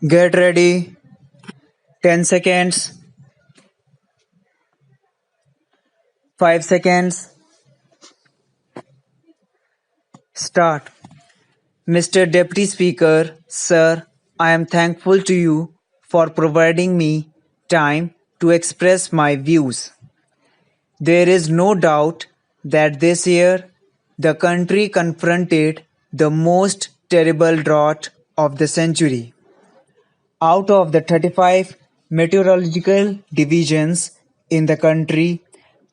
Get ready. 10 seconds. 5 seconds. Start. Mr. Deputy Speaker, Sir, I am thankful to you for providing me time to express my views. There is no doubt that this year the country confronted the most terrible drought of the century. Out of the 35 meteorological divisions in the country,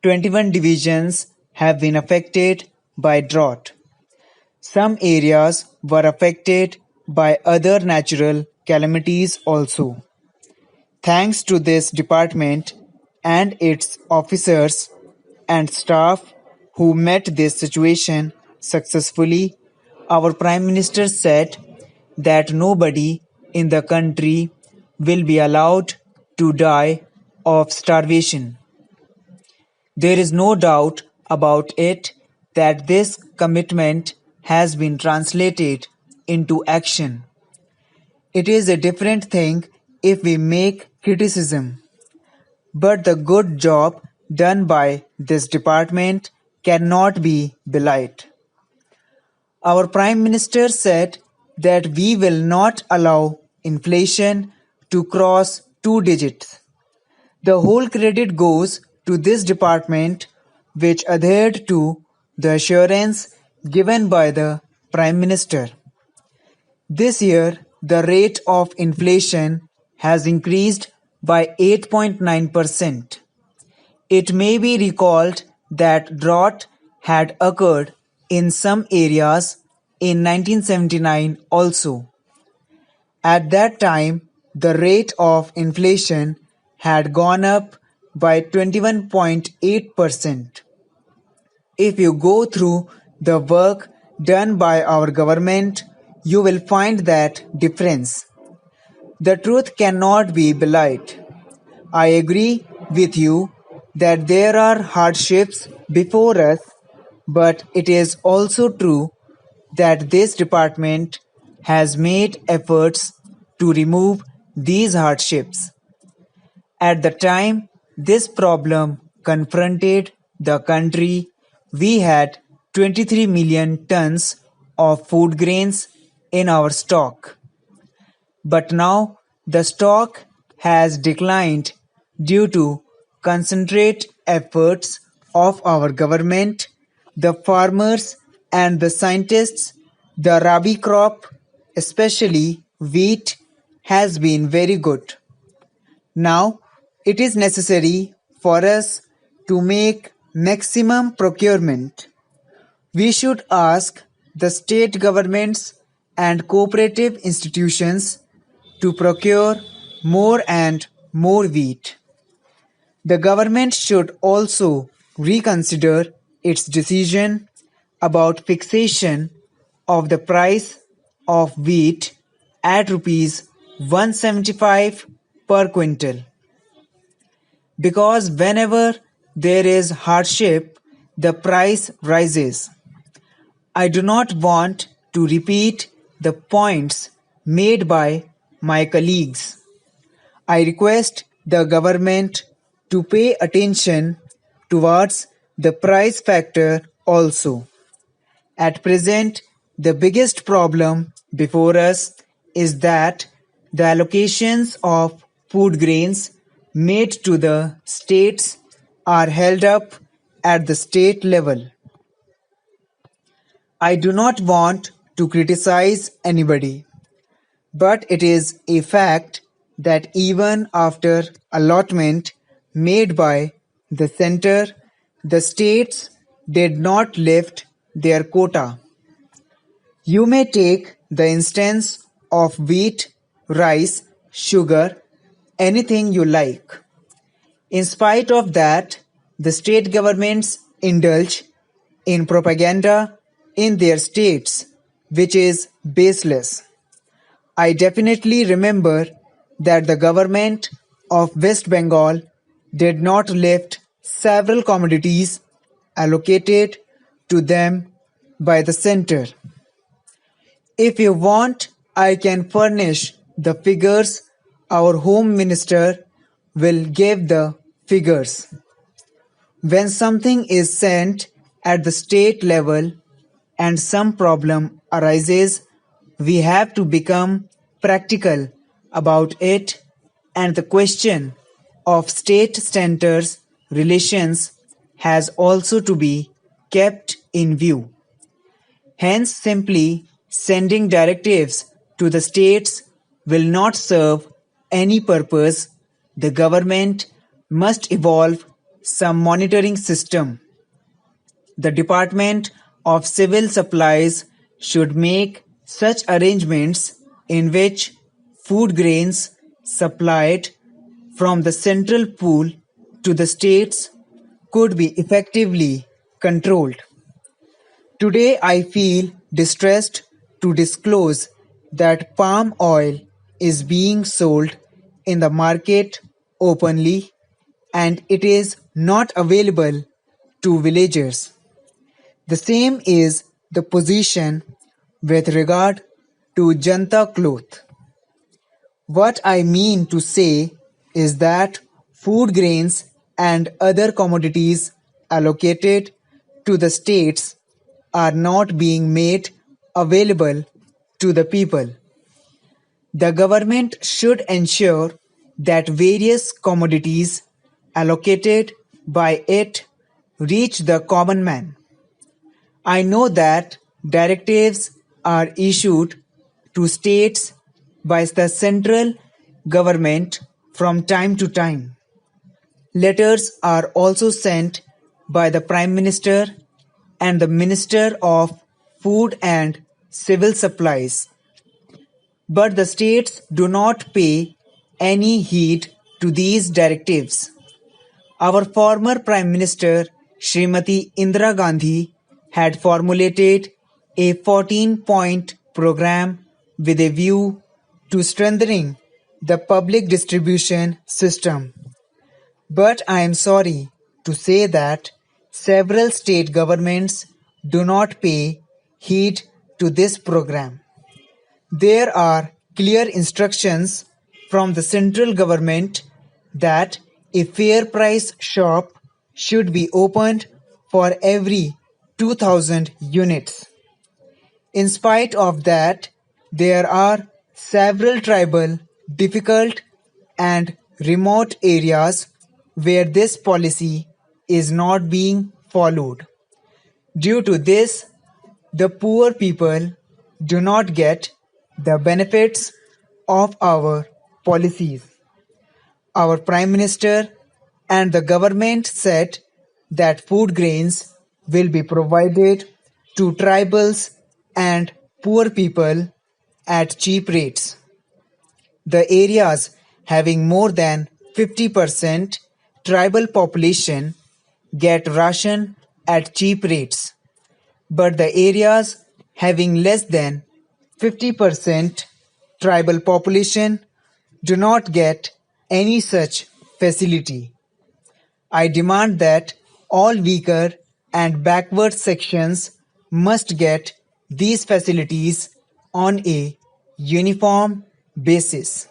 21 divisions have been affected by drought. Some areas were affected by other natural calamities also. Thanks to this department and its officers and staff who met this situation successfully, our Prime Minister said that nobody in the country will be allowed to die of starvation. There is no doubt about it that this commitment has been translated into action. It is a different thing if we make criticism, but the good job done by this department cannot be belied. Our Prime Minister said that we will not allow inflation to cross 2 digits. The whole credit goes to this department, which adhered to the assurance given by the Prime Minister. This year, the rate of inflation has increased by 8.9%. It may be recalled that drought had occurred in some areas in 1979 also. At that time, the rate of inflation had gone up by 21.8%. If you go through the work done by our government, you will find that difference. The truth cannot be belied. I agree with you that there are hardships before us, but it is also true that this department has made efforts to remove these hardships. At the time this problem confronted the country, we had 23 million tons of food grains in our stock. But now the stock has declined due to concentrate efforts of our government, the farmers and the scientists. The Rabi crop, especially wheat, has been very good. Now it is necessary for us to make maximum procurement. We should ask the state governments and cooperative institutions to procure more and more wheat. The government should also reconsider its decision about fixation of the price of wheat at rupees 175 per quintal. Because whenever there is hardship, the price rises. I do not want to repeat the points made by my colleagues. I request the government to pay attention towards the price factor also. At present, the biggest problem before us is that the allocations of food grains made to the states are held up at the state level. I do not want to criticize anybody, but it is a fact that even after allotment made by the center, the states did not lift their quota. You may take the instance of wheat, rice, sugar, anything you like. In spite of that, the state governments indulge in propaganda in their states, which is baseless. I definitely remember that the government of West Bengal did not lift several commodities allocated to them by the center. If you want, I can furnish the figures, our Home Minister will give the figures. When something is sent at the state level and some problem arises, we have to become practical about it, and the question of state-centers relations has also to be kept in view. Hence, simply sending directives to the states will not serve any purpose. The government must evolve some monitoring system. The Department of Civil Supplies should make such arrangements in which food grains supplied from the central pool to the states could be effectively controlled. Today I feel distressed to disclose that palm oil is being sold in the market openly and it is not available to villagers. The same is the position with regard to Janta cloth. What I mean to say is that food grains and other commodities allocated to the states are not being made available to the people. The government should ensure that various commodities allocated by it reach the common man. I know that directives are issued to states by the central government from time to time. Letters are also sent by the Prime Minister and the Minister of Food and Civil Supplies. But the states do not pay any heed to these directives. Our former Prime Minister Srimati Indira Gandhi had formulated a 14-point program with a view to strengthening the public distribution system. But I am sorry to say that several state governments do not pay heed to this program. There are clear instructions from the central government that a fair price shop should be opened for every 2000 units. In spite of that, there are several tribal, difficult and remote areas where this policy is not being followed. Due to this, the poor people do not get the benefits of our policies. Our Prime Minister and the government said that food grains will be provided to tribals and poor people at cheap rates. The areas having more than 50% tribal population get ration at cheap rates, but the areas having less than 50% tribal population do not get any such facility. I demand that all weaker and backward sections must get these facilities on a uniform basis.